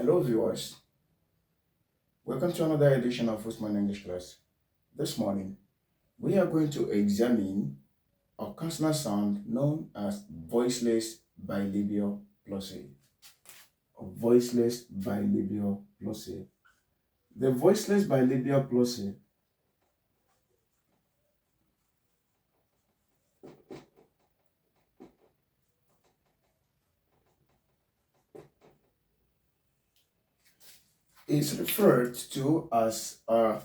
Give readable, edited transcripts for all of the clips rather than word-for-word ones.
Hello viewers, welcome to another edition of Usman English class. This morning, we are going to examine a consonant sound known as voiceless bilabial plosive. Voiceless bilabial plosive. The voiceless bilabial plosive is referred to as a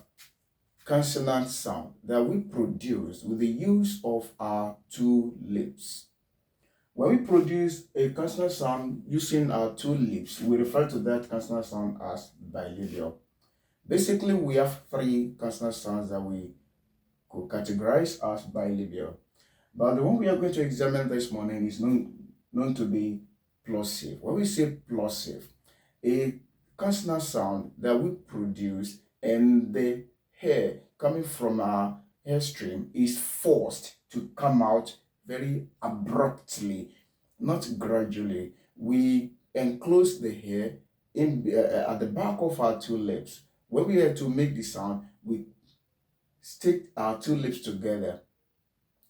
consonant sound that we produce with the use of our two lips. When we produce a consonant sound using our two lips, we refer to that consonant sound as bilabial. Basically, we have three consonant sounds that we could categorize as bilabial. But the one we are going to examine this morning is known to be plosive. When we say plosive, a consonant sound that we produce and the hair coming from our hair stream is forced to come out very abruptly, not gradually. We enclose the hair in at the back of our two lips. When we are to make the sound, we stick our two lips together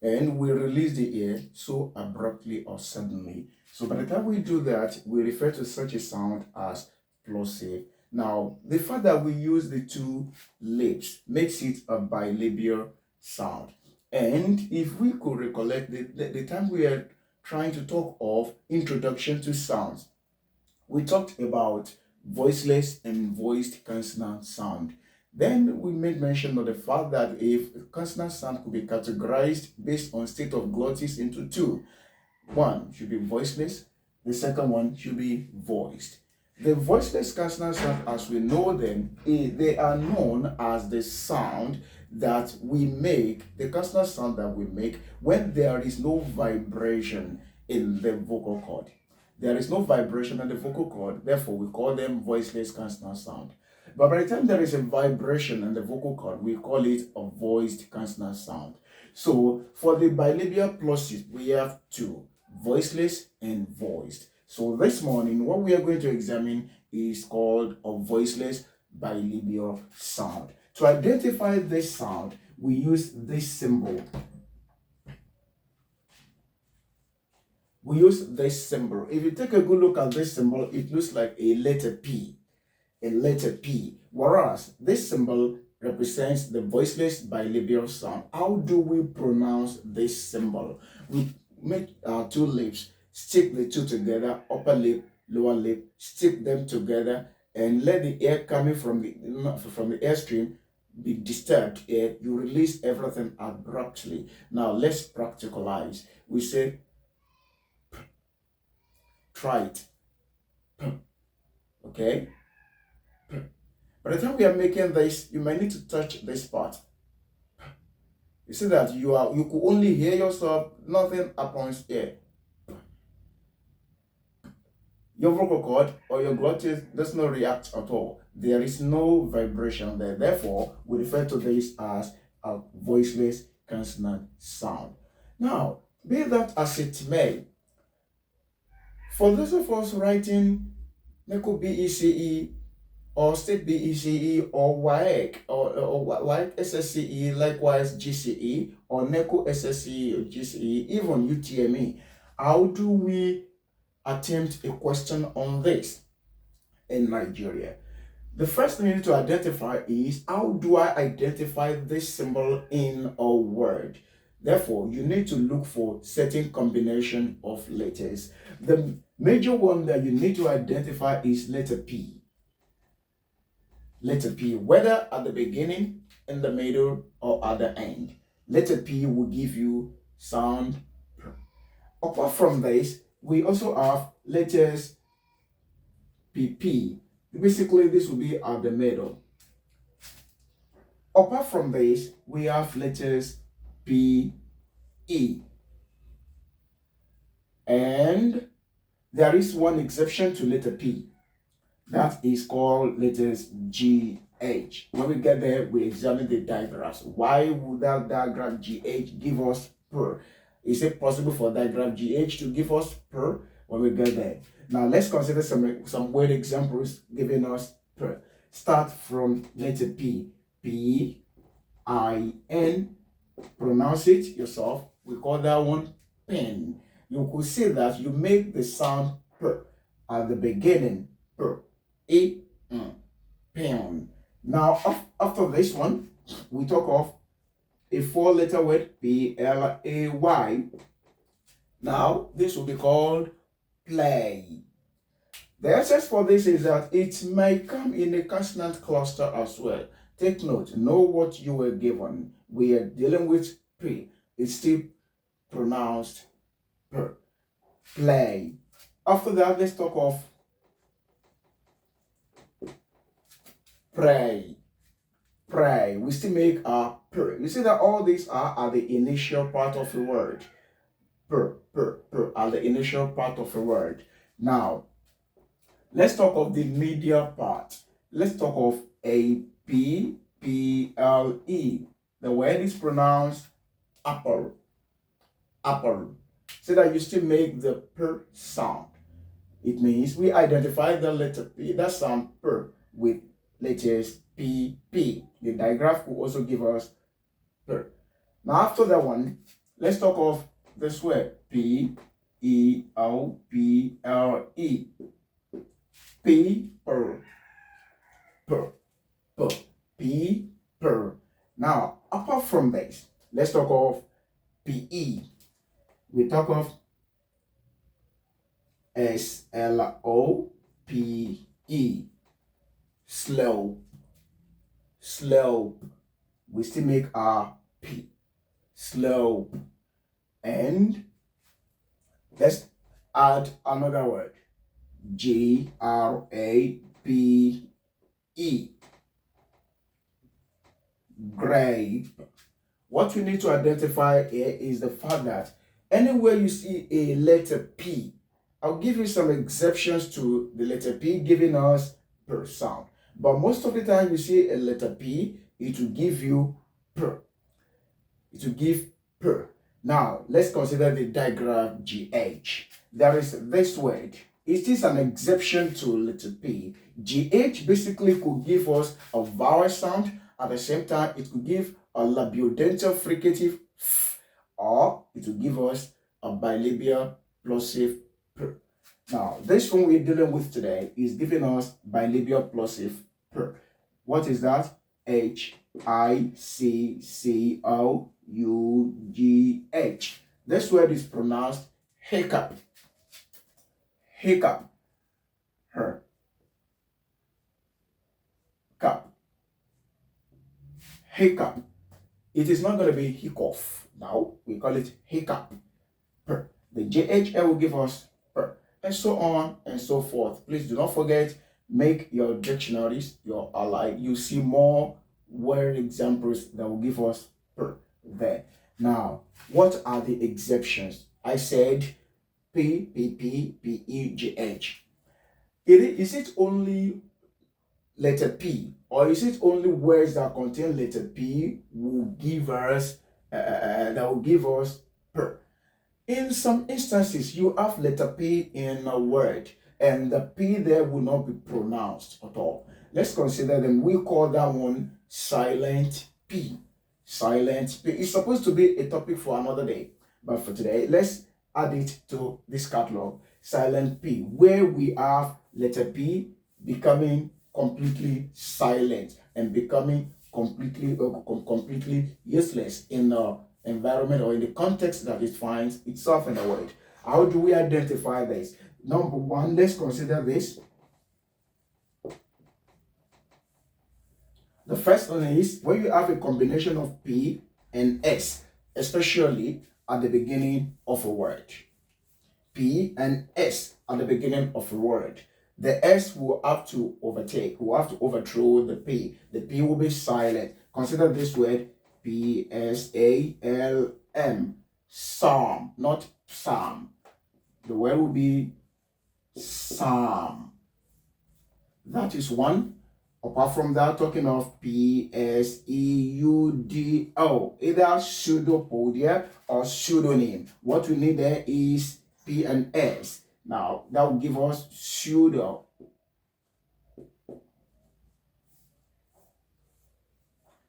and we release the air so abruptly or suddenly. So by the time we do that, we refer to such a sound as plosive. Now, the fact that we use the two lips makes it a bilabial sound. And if we could recollect the time we are trying to talk of introduction to sounds, we talked about voiceless and voiced consonant sound. Then we made mention of the fact that if a consonant sound could be categorized based on state of glottis into two. One should be voiceless, the second one should be voiced. The voiceless consonant sound, as we know them, they are known as the sound that we make, the consonant sound that we make when there is no vibration in the vocal cord. There is no vibration in the vocal cord, therefore we call them voiceless consonant sound. But by the time there is a vibration in the vocal cord, we call it a voiced consonant sound. So for the bilabial plosive, we have two, voiceless and voiced. So this morning, what we are going to examine is called a voiceless bilabial sound. To identify this sound, we use this symbol. We use this symbol. If you take a good look at this symbol, it looks like a letter P. A letter P. Whereas this symbol represents the voiceless bilabial sound. How do we pronounce this symbol? We make our two lips, stick the two together, upper lip, lower lip, stick them together, and let the air coming from the airstream be disturbed air. You release everything abruptly. Now let's practicalize. We say, try it. Okay? By the time we are making this, you might need to touch this part. You see that you could only hear yourself, nothing happens here. Your vocal cord or your glottis does not react at all. There is no vibration there. Therefore, we refer to this as a voiceless consonant sound. Now, be that as it may, for those of us writing NECO BECE or State BECE or WAEC or WAEC SSCE, likewise GCE, or NECO SSCE or GCE, even UTME, how do we attempt a question on this in Nigeria? The first thing you need to identify is, how do I identify this symbol in a word? Therefore, you need to look for certain combination of letters. The major one that you need to identify is letter P. Letter P, whether at the beginning, in the middle, or at the end. Letter P will give you sound. Apart from this, we also have letters PP. Basically, this will be at the middle. Apart from this, we have letters P, E. And there is one exception to letter P. That is called letters GH. When we get there, we examine the diagrams. Why would that diagram GH give us per? Is it possible for diagram GH to give us per? when we get there. Now let's consider some word examples giving us per. Start from letter P. P-I-N. Pronounce it yourself. We call that one pen. You could say that you make the sound per at the beginning. Per. Pen. Now after this one, we talk of a four-letter word, P-L-A-Y. Now this will be called play. The essence for this is that it may come in a consonant cluster as well. Take note, know what you were given. We are dealing with P. It's still pronounced per. Play. After that, let's talk of pray. Pray. We still make a per. You see that all these are at the initial part of the word. Per are the initial part of a word. Now, let's talk of the medial part. Let's talk of A-P-P-L-E. The word is pronounced apple. Apple. So that you still make the per sound. It means we identify the letter P, that sound per, with letters P, P. The digraph will also give us per. Now after that one, let's talk of this word P-E-O-P-L-E. P, per, per, per, P, per. Now, apart from this, let's talk of P-E. We talk of S-L-O-P-E. Slow, slow. We still make our P. Slow. And let's add another word. G-R-A-P-E. Grape. What we need to identify here is the fact that anywhere you see a letter P, I'll give you some exceptions to the letter P giving us per sound. But most of the time you see a letter P, it will give you per. It will give per. Now, let's consider the digraph GH. There is this word. It is an exception to letter P. GH basically could give us a vowel sound. At the same time, it could give a labiodental fricative f, or it will give us a bilabial plosive per. Now, this one we're dealing with today is giving us bilabial plosive per. What is that? H-I-C-C-O-U-G-H. This word is pronounced hiccup. Hiccup. Her. Cup. Hiccup. It is not going to be hiccup. Now, we call it hiccup. Per. The JHL will give us per. And so on and so forth. Please do not forget, make your dictionaries your ally. You see more word examples that will give us per there. Now, what are the exceptions? I said P, P, P, P, E, G, H. Is it only letter P, or is it only words that contain letter P will give us that will give us per? In some instances, you have letter P in a word, and the P there will not be pronounced at all. Let's consider them. We call that one silent P. Silent P. It's supposed to be a topic for another day, but for today, let's add it to this catalog. Silent P, where we have letter P becoming completely silent and becoming completely useless in the environment or in the context that it finds itself in the word. How do we identify this? Number one, let's consider this. The first one is when you have a combination of P and S, especially at the beginning of a word. P and S at the beginning of a word. The S will have to overtake, will have to overthrow the P. The P will be silent. Consider this word P-S-A-L-M. Psalm, not psalm. The word will be psalm. That is one. Apart from that, talking of P-S-E-U-D-O, either pseudopodia or pseudonym. What we need there is P and S. Now, that will give us pseudo.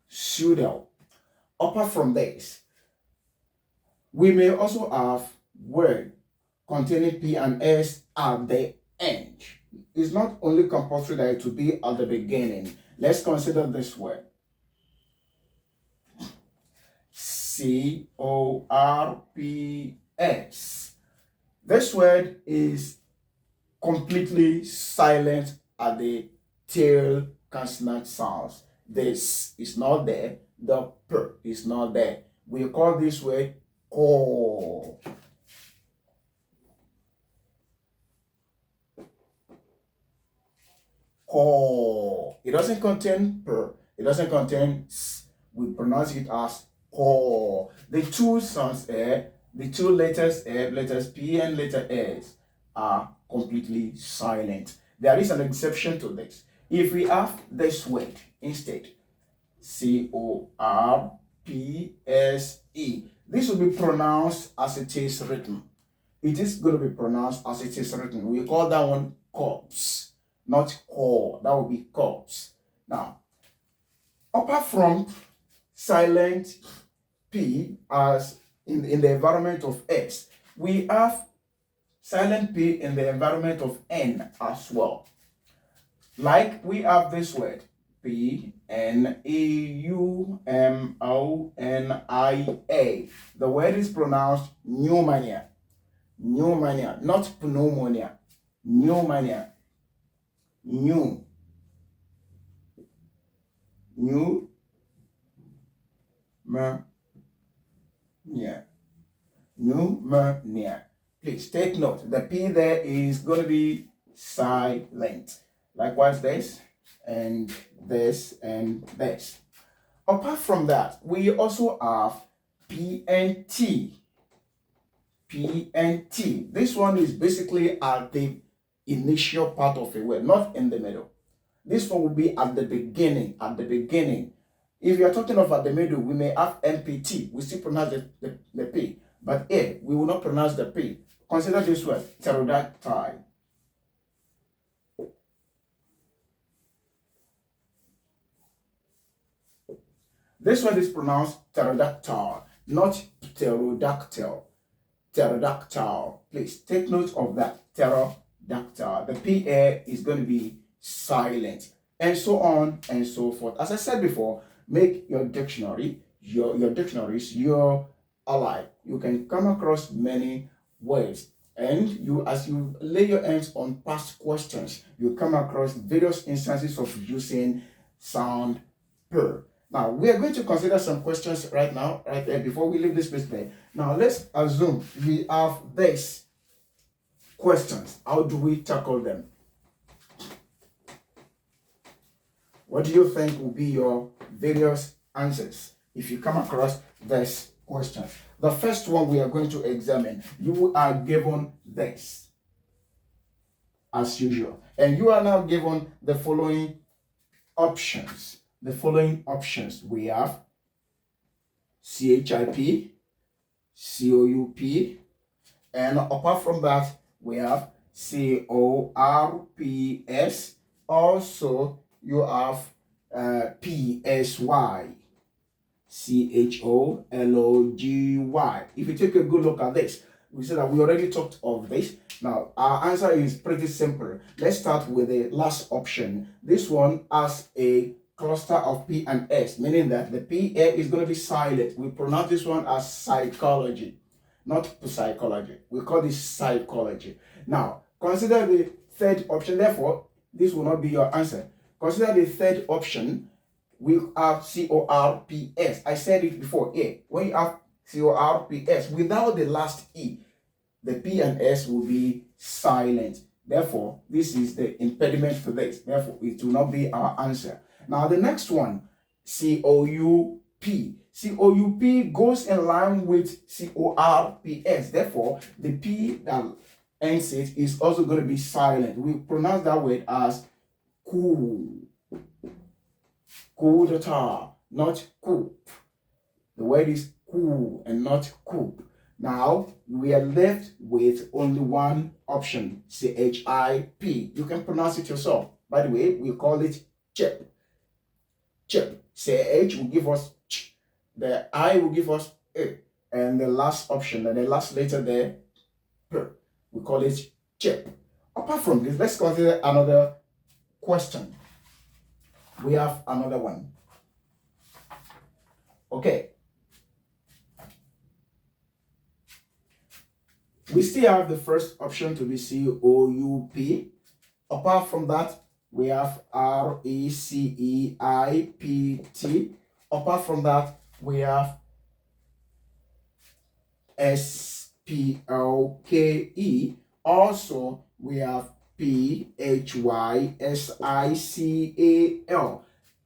Pseudo. Apart from this, we may also have word containing P and S at the end. It's not only compulsory that it will be at the beginning. Let's consider this word. corps. This word is completely silent at the tail consonant sounds. This is not there. The P is not there. We call this word core. Core. It doesn't contain P. It doesn't contain S. We pronounce it as core. The two sounds the two letters letters P and letter S are completely silent. There is an exception to this. If we have this word instead, corpse, this will be pronounced as it is written. It is going to be pronounced as it is written. We call that one corpse, not core. That will be corpse. Now, apart from silent P as in the environment of S, we have silent P in the environment of N as well. Like we have this word, Pneumonia. The word is pronounced pneumonia. Pneumonia, not pneumonia. Pneumonia. Pneumonia. Pneumonia. Please take note. The P there is going to be silent. Likewise, this and this and this. Apart from that, we also have P and T. P and T. This one is basically at the initial part of a word, not in the middle. This one will be at the beginning. At the beginning. If you are talking of at the middle, we may have MPT. We still pronounce the P. But here, we will not pronounce the P. Consider this word, pterodactyl. This word is pronounced pterodactyl, not pterodactyl. Pterodactyl. Please take note of that. Pterodactyl. The P here is going to be silent. And so on and so forth. As I said before, make your dictionary, your dictionaries, your ally. You can come across many words. And as you lay your hands on past questions, you come across various instances of using sound per. Now, we are going to consider some questions right now, right there, before we leave this place today. Now, let's assume we have these questions. How do we tackle them? What do you think will be your various answers if you come across this question? The first one we are going to examine, you are given this, as usual. And you are now given the following options. The following options we have CHIP, COUP, and apart from that, we have CORPS. Also, you have PSY, CHOLOGY. If you take a good look at this, we see that we already talked of this. Now, our answer is pretty simple. Let's start with the last option. This one has a cluster of P and S, meaning that the P here is going to be silent. We pronounce this one as psychology, not psychology. We call this psychology. Now, consider the third option. Therefore, this will not be your answer. Consider the third option. We have CORPS. I said it before. Here, when you have CORPS without the last E, the P and S will be silent. Therefore, this is the impediment to this. Therefore, it will not be our answer. Now, the next one, COUP. COUP goes in line with CORPS. Therefore, the P that ends it is also going to be silent. We pronounce that word as cool. Coup, not coop. The word is cool and not coop. Now we are left with only one option, C-H-I-P. You can pronounce it yourself. By the way, we call it chip. Chip. C-H will give us ch. The I will give us A. And the last option, and the last letter there, P. We call it chip. Apart from this, let's consider another question. We have another one. Okay. We still have the first option to be C-O-U-P. Apart from that, we have R-E-C-E-I-P-T. Apart from that, we have S-P-O-K-E. Also, we have P-H-Y-S-I-C-A-L.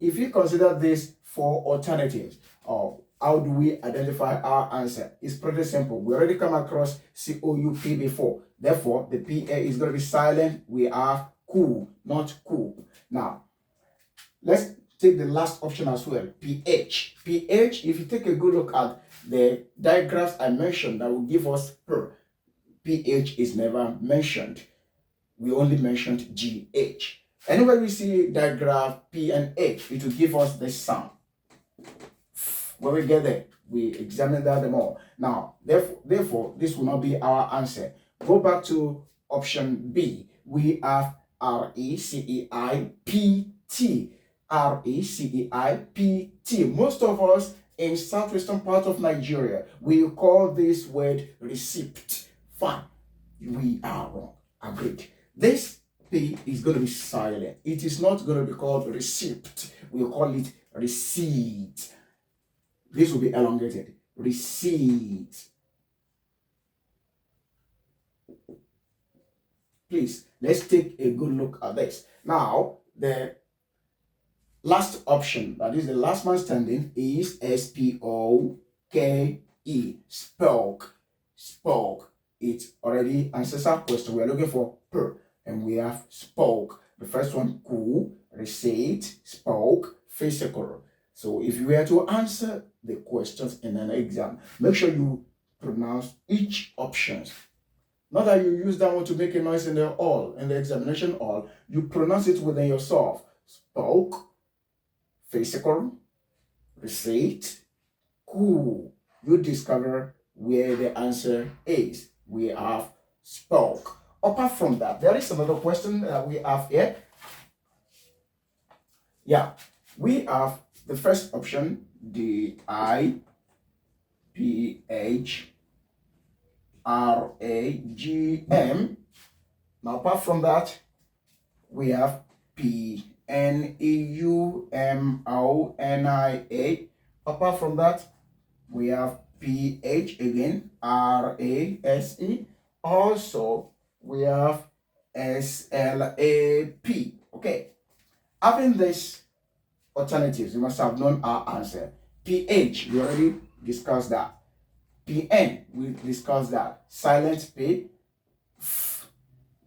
If you consider these four alternatives, how do we identify our answer? It's pretty simple. We already come across C-O-U-P before. Therefore, the P-A is going to be silent. We are cool, not cool. Now, let's take the last option as well, P-H. P-H, if you take a good look at the diagrams I mentioned that will give us per, P-H is never mentioned. We only mentioned G-H. Anywhere we see diagram P and H, it will give us the sound. When we get there, we examine them all. Now, therefore, this will not be our answer. Go back to option B. We have R-E-C-E-I-P-T. R-E-C-E-I-P-T. Most of us in southwestern part of Nigeria, we call this word receipt. Fine. We are wrong. Agreed. This P is going to be silent. It is not going to be called receipt. We call it receipt. This will be elongated. Receipt. Please, let's take a good look at this. Now, the last option, that is the last man standing, is S-P-O-K-E. Spoke. Spoke. It already answers our question. We are looking for per, and we have spoke. The first one, cool, receipt, spoke, physical. So if you were to answer the questions in an exam, make sure you pronounce each option. Not that you use that one to make a noise in the hall, in the examination hall. You pronounce it within yourself. Spoke, physical, receipt, cool. You discover where the answer is. We have spoke. Apart from that, there is another question that we have here. Yeah, we have the first option, D-I-P-H-R-A-G-M. Now, apart from that, we have P-N-E-U-M-O-N-I-A. Apart from that, we have P-H again, R-A-S-E. Also, we have S-L-A-P. Okay. Having this alternatives, you must have known our answer. P-H, we already discussed that. P-N, we discussed that. Silent P.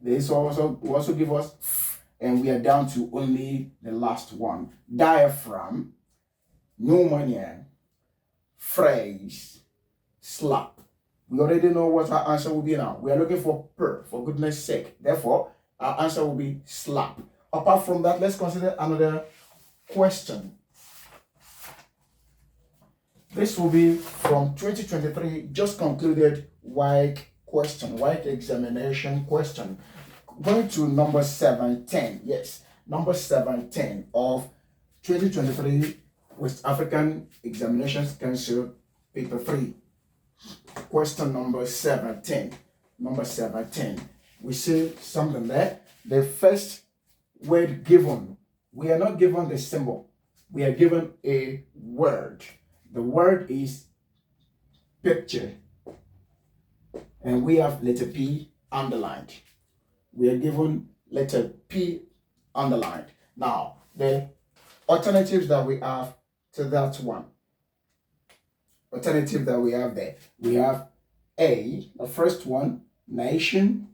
This will also give us, and we are down to only the last one. Diaphragm, pneumonia, phrase, slap. We already know what our answer will be now. We are looking for per, for goodness sake. Therefore, our answer will be slap. Apart from that, let's consider another question. This will be from 2023, just concluded WAEC question, WAEC examination question. Going to number 710, yes, number 710 of 2023 West African Examinations Council, paper 3. Question number 710. Number 710. We see something there. The first word given, we are not given the symbol. We are given a word. The word is picture. And we have letter P underlined. We are given letter P underlined. Now, the alternatives that we have to that one. Alternative that we have there. We have A, the first one, nation.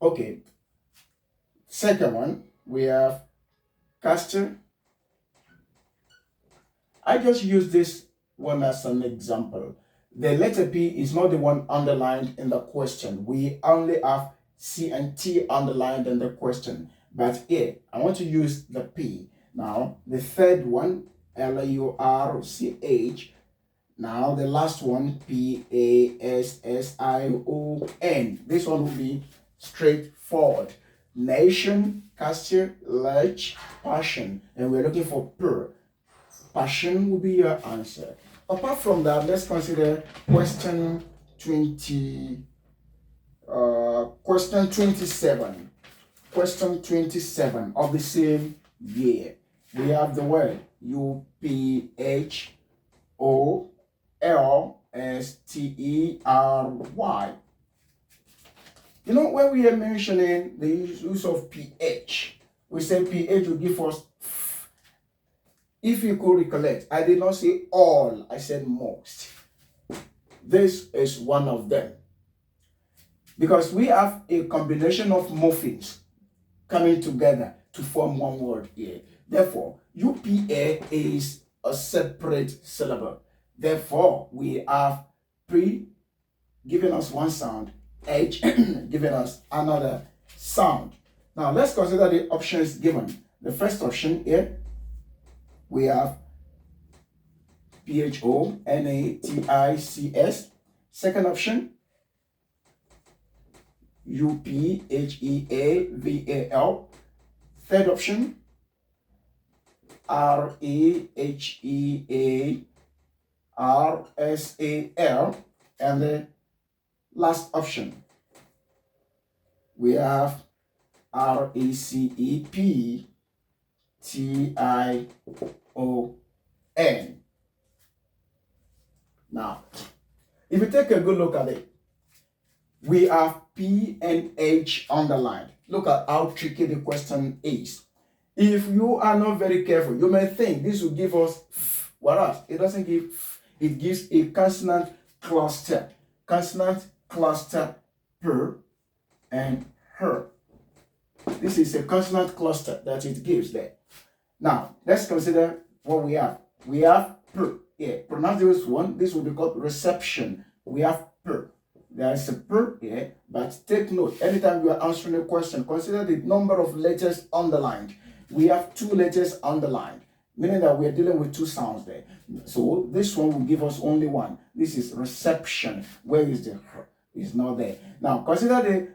Okay. Second one, we have castor. I just use this one as an example. The letter P is not the one underlined in the question. We only have C and T underlined in the question. But here, I want to use the P. Now, the third one, L-U-R-C-H. Now, the last one, P-A-S-S-I-O-N. This one will be straightforward. Nation, cashier, lurch, passion. And we're looking for per. Passion will be your answer. Apart from that, let's consider question 27. Question 27 of the same year. We have the word UPHOLSTERY. You know, when we are mentioning the use of PH, we say PH will give us F. If you could recollect, I did not say all, I said most. This is one of them. Because we have a combination of morphemes coming together to form one word here. Therefore, UPA is a separate syllable. Therefore, we have pre giving us one sound, H giving us another sound. Now, let's consider the options given. The first option here, we have PHONATICS. Second option, UPHEAVAL. Third option, RAHEARSAL. And the last option, we have RECEPTION. Now, if you take a good look at it, we have P and H underlined. Look at how tricky the question is. If you are not very careful, you may think this will give us F, whereas it doesn't give F. It gives a consonant cluster. Consonant cluster per and her. This is a consonant cluster that it gives there. Now, let's consider what we have. We have per. Yeah, pronounce this one. This will be called reception. We have per. There is a per here, but take note, anytime you are answering a question, consider the number of letters underlined. We have 2 letters underlined, meaning that we are dealing with 2 sounds there. So this one will give us only one. This is reception. Where is the her? It's not there. Now, consider the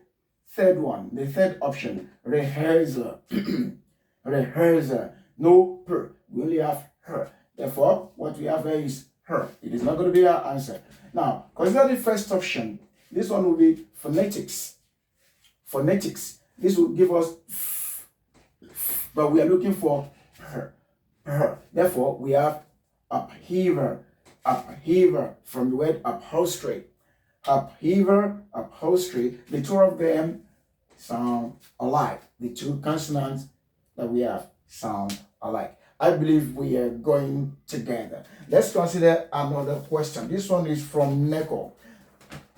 third one, the third option, rehearsal. Rehearsal. No per. We only have her. Therefore, what we have here is her. It is not going to be our answer. Now, consider the first option. This one will be phonetics. Phonetics. This will give us f, but we are looking for her. Her. Therefore, we have upheaver. Upheaver from the word upholstery. Upheaver, upholstery. The 2 of them sound alike. The 2 consonants that we have sound alike. I believe we are going together. Let's consider another question. This one is from NECO.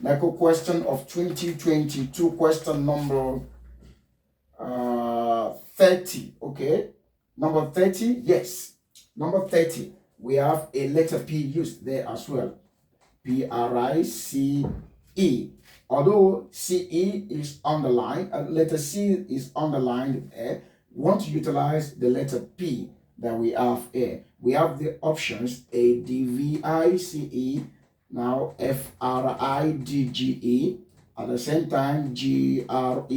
NECO question of 2022, question number 30. Okay. Number 30, yes. Number 30, we have a letter P used there as well. P-R-I-C-E. Although C-E is underlined, letter C is underlined there, we want to utilize the letter P that we have here. We have the options A-D-V-I-C-E, now F-R-I-D-G-E, at the same time G-R-E-A-S-E-R,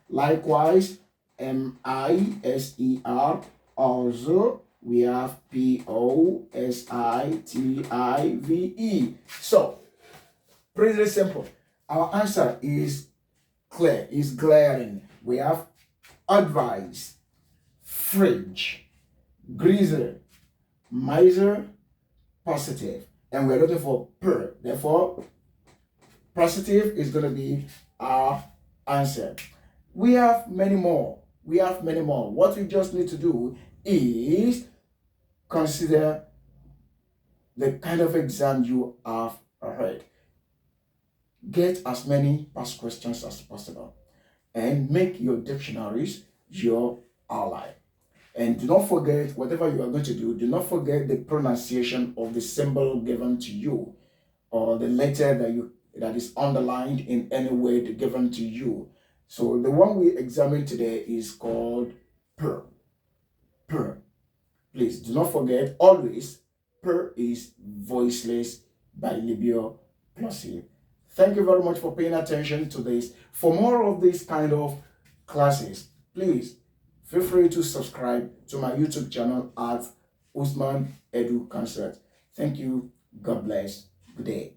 likewise M-I-S-E-R. Also, we have P-O-S-I-T-I-V-E. So, pretty simple. Our answer is clear, is glaring. We have advice, fridge, greaser, miser, positive, and we're looking for per. Therefore, positive is going to be our answer. We have many more. We have many more. What we just need to do is consider the kind of exam you have heard. Get as many past questions as possible and make your dictionaries your ally. And do not forget, whatever you are going to do not forget the pronunciation of the symbol given to you, or the letter that is underlined in any way given to you. So the one we examine today is called per. Per. Please do not forget, always, per is voiceless, bilabial, plosive. Thank you very much for paying attention to this. For more of this kind of classes, please feel free to subscribe to my YouTube channel at Usman Edu Concert. Thank you. God bless. Good day.